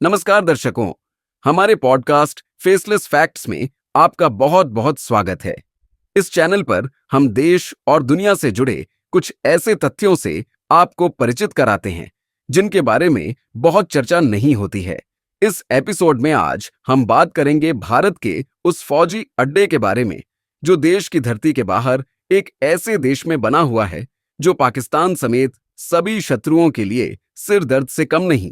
नमस्कार दर्शकों, हमारे पॉडकास्ट फेसलेस फैक्ट्स में आपका बहुत बहुत स्वागत है। इस चैनल पर हम देश और दुनिया से जुड़े कुछ ऐसे तथ्यों से आपको परिचित कराते हैं जिनके बारे में बहुत चर्चा नहीं होती है। इस एपिसोड में आज हम बात करेंगे भारत के उस फौजी अड्डे के बारे में जो देश की धरती के बाहर एक ऐसे देश में बना हुआ है जो पाकिस्तान समेत सभी शत्रुओं के लिए सिर दर्द से कम नहीं।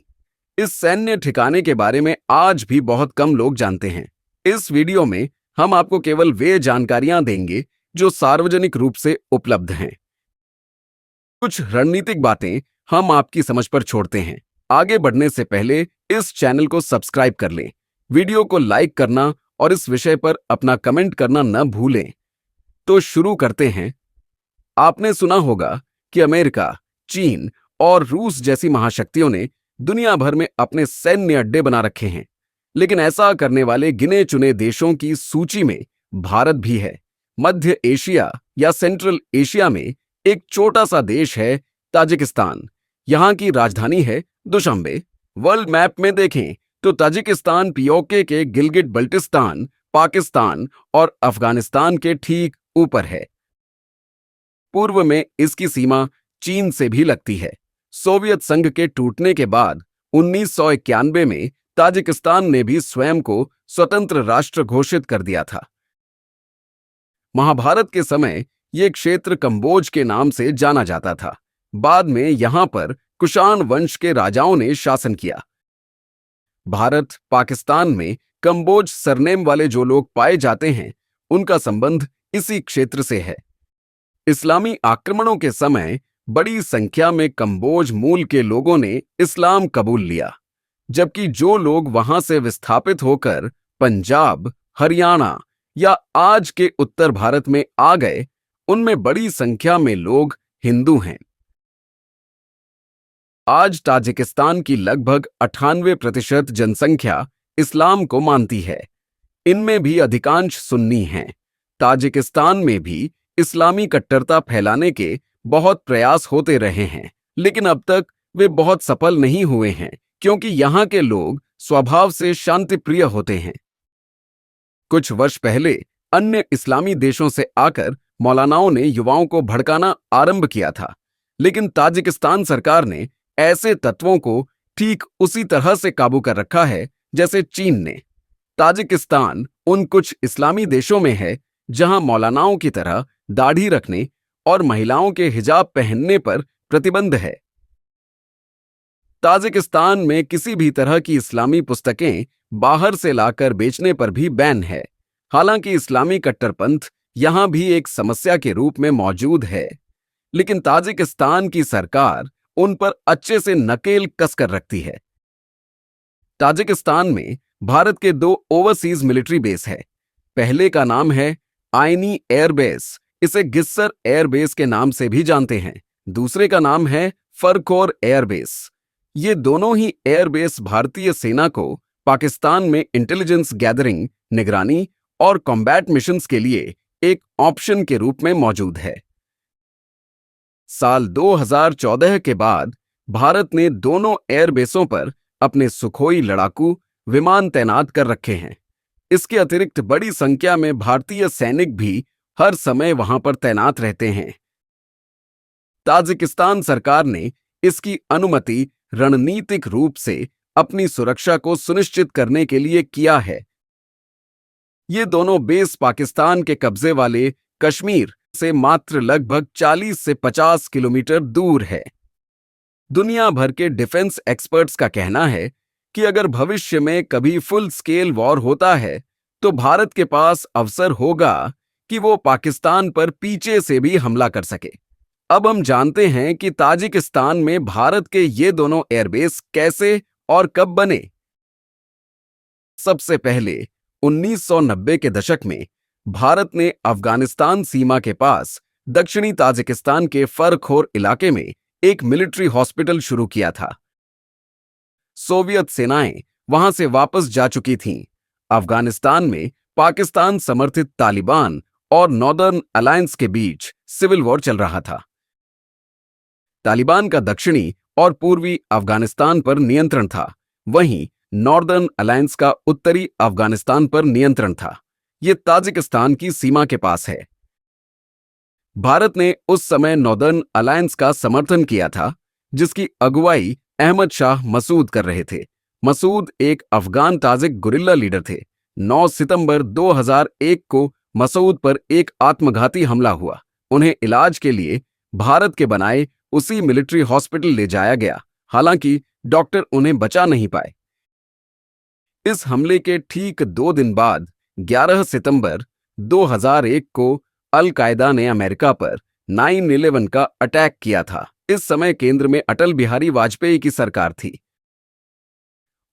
इस सैन्य ठिकाने के बारे में आज भी बहुत कम लोग जानते हैं। इस वीडियो में हम आपको केवल वे जानकारियां देंगे जो सार्वजनिक रूप से उपलब्ध हैं। कुछ रणनीतिक बातें हम आपकी समझ पर छोड़ते हैं। आगे बढ़ने से पहले इस चैनल को सब्सक्राइब कर लें, वीडियो को लाइक करना और इस विषय पर अपना कमेंट करना न भूलें। तो शुरू करते हैं। आपने सुना होगा कि अमेरिका, चीन और रूस जैसी महाशक्तियों ने दुनिया भर में अपने सैन्य अड्डे बना रखे हैं, लेकिन ऐसा करने वाले गिने चुने देशों की सूची में भारत भी है। मध्य एशिया या सेंट्रल एशिया में एक छोटा सा देश है ताजिकिस्तान। यहाँ की राजधानी है दुशांबे। वर्ल्ड मैप में देखें तो ताजिकिस्तान पीओके के गिलगिट बल्टिस्तान, पाकिस्तान और अफगानिस्तान के ठीक ऊपर है। पूर्व में इसकी सीमा चीन से भी लगती है। सोवियत संघ के टूटने के बाद 1991 में ताजिकिस्तान ने भी स्वयं को स्वतंत्र राष्ट्र घोषित कर दिया था। महाभारत के समय यह क्षेत्र कंबोज के नाम से जाना जाता था। बाद में यहां पर कुषाण वंश के राजाओं ने शासन किया। भारत पाकिस्तान में कंबोज सरनेम वाले जो लोग पाए जाते हैं उनका संबंध इसी क्षेत्र से है। इस्लामी आक्रमणों के समय बड़ी संख्या में कंबोज मूल के लोगों ने इस्लाम कबूल लिया, जबकि जो लोग वहां से विस्थापित होकर पंजाब, हरियाणा या आज के उत्तर भारत में आ गए, उनमें बड़ी संख्या में लोग हिंदू हैं। आज ताजिकिस्तान की लगभग 98% जनसंख्या इस्लाम को मानती है। इनमें भी अधिकांश सुन्नी हैं। ताजिकिस्तान में भी इस्लामी कट्टरता फैलाने के बहुत प्रयास होते रहे हैं, लेकिन अब तक वे बहुत सफल नहीं हुए हैं क्योंकि यहाँ के लोग स्वभाव से शांतिप्रिय होते हैं। कुछ वर्ष पहले अन्य इस्लामी देशों से आकर मौलानाओं ने युवाओं को भड़काना आरंभ किया था, लेकिन ताजिकिस्तान सरकार ने ऐसे तत्वों को ठीक उसी तरह से काबू कर रखा है जैसे चीन ने। ताजिकिस्तान उन कुछ इस्लामी देशों में है जहां मौलानाओं की तरह दाढ़ी रखने और महिलाओं के हिजाब पहनने पर प्रतिबंध है। ताजिकिस्तान में किसी भी तरह की इस्लामी पुस्तकें बाहर से लाकर बेचने पर भी बैन है। हालांकि इस्लामी कट्टरपंथ यहां भी एक समस्या के रूप में मौजूद है, लेकिन ताजिकिस्तान की सरकार उन पर अच्छे से नकेल कसकर रखती है। ताजिकिस्तान में भारत के 2 ओवरसीज मिलिट्री बेस है। पहले का नाम है आइनी एयरबेस, इसे गिस्सर एयरबेस के नाम से भी जानते हैं। दूसरे का नाम है फरखोर एयरबेस। ये दोनों ही एयरबेस भारतीय सेना को पाकिस्तान में इंटेलिजेंस गैदरिंग, निगरानी और कॉम्बैट मिशंस के लिए एक ऑप्शन के रूप में मौजूद है। साल 2014 के बाद भारत ने दोनों एयरबेसों पर अपने सुखोई लड़ाकू विमान तैनात कर रखे हैं। इसके अतिरिक्त बड़ी संख्या में भारतीय सैनिक भी हर समय वहां पर तैनात रहते हैं। ताजिकिस्तान सरकार ने इसकी अनुमति रणनीतिक रूप से अपनी सुरक्षा को सुनिश्चित करने के लिए किया है। ये दोनों बेस पाकिस्तान के कब्जे वाले कश्मीर से मात्र लगभग 40 से 50 किलोमीटर दूर है। दुनिया भर के डिफेंस एक्सपर्ट्स का कहना है कि अगर भविष्य में कभी फुल स्केल वॉर होता है तो भारत के पास अवसर होगा कि वो पाकिस्तान पर पीछे से भी हमला कर सके। अब हम जानते हैं कि ताजिकिस्तान में भारत के ये दोनों एयरबेस कैसे और कब बने। सबसे पहले 1990 के दशक में भारत ने अफगानिस्तान सीमा के पास दक्षिणी ताजिकिस्तान के फरखोर इलाके में एक मिलिट्री हॉस्पिटल शुरू किया था। सोवियत सेनाएं वहां से वापस जा चुकी थीं। अफगानिस्तान में पाकिस्तान समर्थित तालिबान और नॉर्दर्न अलायंस के बीच सिविल वॉर चल रहा था। तालिबान का दक्षिणी और पूर्वी अफगानिस्तान पर नियंत्रण था, वहीं नॉर्दर्न अलायंस का उत्तरी अफगानिस्तान पर नियंत्रण था। ये ताजिकिस्तान की सीमा के पास है। भारत ने उस समय नॉर्दर्न अलायंस का समर्थन किया था, जिसकी अगुवाई अहमद शाह मसूद कर रहे थे। मसूद एक अफगान ताजिक गुरिल्ला लीडर थे। 9 सितंबर 2001 को मसूद पर एक आत्मघाती हमला हुआ। उन्हें इलाज के लिए भारत के बनाए उसी मिलिट्री हॉस्पिटल ले जाया गया, हालांकि डॉक्टर उन्हें बचा नहीं पाए। इस हमले के ठीक 2 दिन बाद 11 सितंबर 2001 को अल कायदा ने अमेरिका पर 9/11 का अटैक किया था। इस समय केंद्र में अटल बिहारी वाजपेयी की सरकार थी।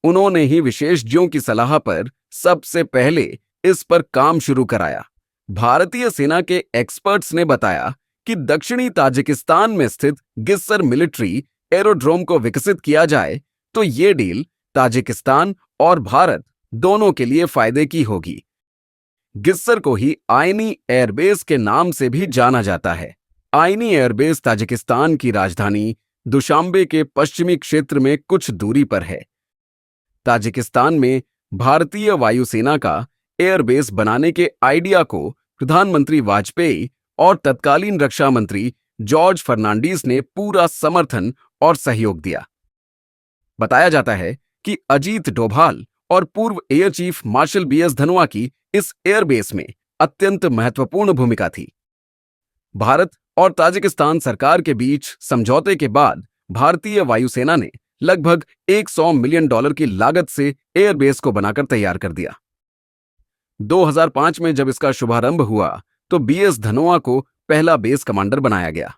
उन्होंने ही विशेषज्ञों की सलाह पर सबसे पहले इस पर काम शुरू कराया। भारतीय सेना के एक्सपर्ट्स ने बताया कि दक्षिणी ताजिकिस्तान में स्थित गिस्सर मिलिट्री एरोड्रोम को विकसित किया जाए तो ये डील ताजिकिस्तान और भारत दोनों के लिए फायदे की होगी। गिस्सर को ही आइनी एयरबेस के नाम से भी जाना जाता है। आइनी एयरबेस ताजिकिस्तान की राजधानी दुशांबे के पश्चिमी क्षेत्र में कुछ दूरी पर है। ताजिकिस्तान में भारतीय वायुसेना का एयरबेस बनाने के आइडिया को प्रधानमंत्री वाजपेयी और तत्कालीन रक्षा मंत्री जॉर्ज फर्नांडीज ने पूरा समर्थन और सहयोग दिया। बताया जाता है कि अजीत डोभाल और पूर्व air chief marshal BS Dhanoa की इस एयरबेस में अत्यंत महत्वपूर्ण भूमिका थी। भारत और ताजिकिस्तान सरकार के बीच समझौते के बाद भारतीय वायुसेना ने लगभग $100 मिलियन की लागत से एयरबेस को बनाकर तैयार कर दिया। 2005 में जब इसका शुभारंभ हुआ तो बीएस धनोआ को पहला बेस कमांडर बनाया गया।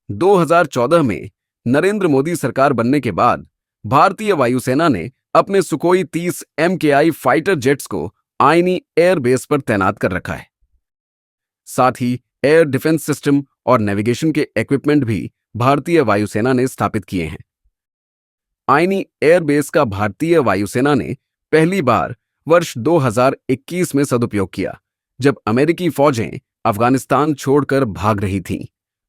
2014 में नरेंद्र मोदी सरकार बनने के बाद भारतीय वायुसेना ने अपने सुकोई 30 MKI फाइटर जेट्स को आइनी एयरबेस पर तैनात कर रखा है। साथ ही एयर डिफेंस सिस्टम और नेविगेशन के इक्विपमेंट भी भारतीय वायुसेना ने स्थापित किए हैं। आइनी एयरबेस का भारतीय वायुसेना ने पहली बार वर्ष 2021 में सदुपयोग किया, जब अमेरिकी फौजें अफगानिस्तान छोड़कर भाग रही थीं।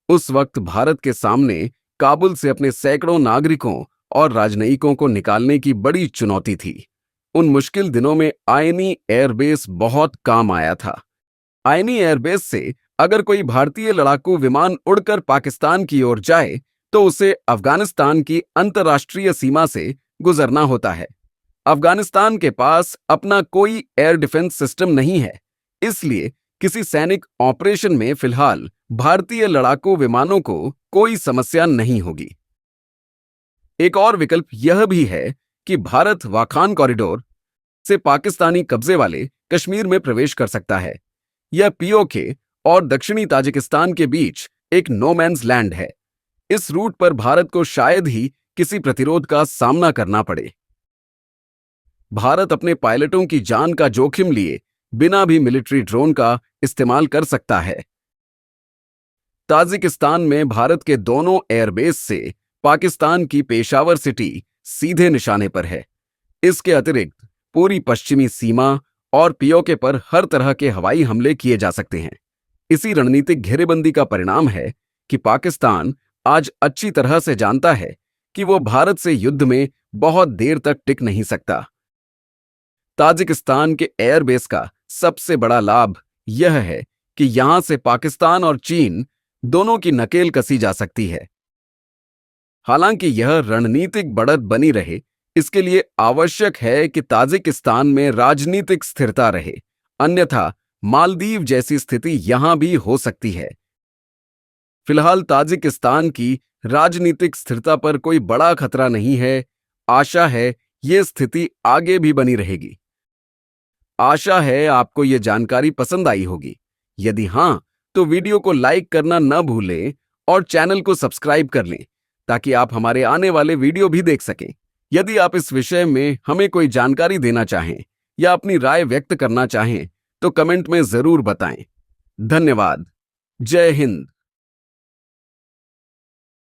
उस वक्त भारत के सामने काबुल से अपने सैकड़ों नागरिकों और राजनयिकों को निकालने की बड़ी चुनौती थी। उन मुश्किल दिनों में आइनी एयरबेस बहुत काम आया था। आइनी एयरबेस से अगर कोई भारतीय लड़ाकू विमान उड़कर पाकिस्तान की ओर जाए तो उसे अफगानिस्तान की अंतर्राष्ट्रीय सीमा से गुजरना होता है। अफगानिस्तान के पास अपना कोई एयर डिफेंस सिस्टम नहीं है, इसलिए किसी सैनिक ऑपरेशन में फिलहाल भारतीय लड़ाकू विमानों को कोई समस्या नहीं होगी। एक और विकल्प यह भी है कि भारत वाखान कॉरिडोर से पाकिस्तानी कब्जे वाले कश्मीर में प्रवेश कर सकता है। यह पीओके और दक्षिणी ताजिकिस्तान के बीच एक नो मैन्स लैंड है। इस रूट पर भारत को शायद ही किसी प्रतिरोध का सामना करना पड़े। भारत अपने पायलटों की जान का जोखिम लिए बिना भी मिलिट्री ड्रोन का इस्तेमाल कर सकता है। ताजिकिस्तान में भारत के दोनों एयरबेस से पाकिस्तान की पेशावर सिटी सीधे निशाने पर है। इसके अतिरिक्त पूरी पश्चिमी सीमा और पीओके पर हर तरह के हवाई हमले किए जा सकते हैं। इसी रणनीतिक घेरेबंदी का परिणाम है कि पाकिस्तान आज अच्छी तरह से जानता है कि वो भारत से युद्ध में बहुत देर तक टिक नहीं सकता। ताजिकिस्तान के एयरबेस का सबसे बड़ा लाभ यह है कि यहां से पाकिस्तान और चीन दोनों की नकेल कसी जा सकती है। हालांकि यह रणनीतिक बढ़त बनी रहे, इसके लिए आवश्यक है कि ताजिकिस्तान में राजनीतिक स्थिरता रहे, अन्यथा मालदीव जैसी स्थिति यहां भी हो सकती है। फिलहाल ताजिकिस्तान की राजनीतिक स्थिरता पर कोई बड़ा खतरा नहीं है। आशा है ये स्थिति आगे भी बनी रहेगी। आशा है आपको ये जानकारी पसंद आई होगी। यदि हां, तो वीडियो को लाइक करना न भूलें और चैनल को सब्सक्राइब कर लें ताकि आप हमारे आने वाले वीडियो भी देख सकें। यदि आप इस विषय में हमें कोई जानकारी देना चाहें या अपनी राय व्यक्त करना चाहें तो कमेंट में जरूर बताएं। धन्यवाद। जय हिंद।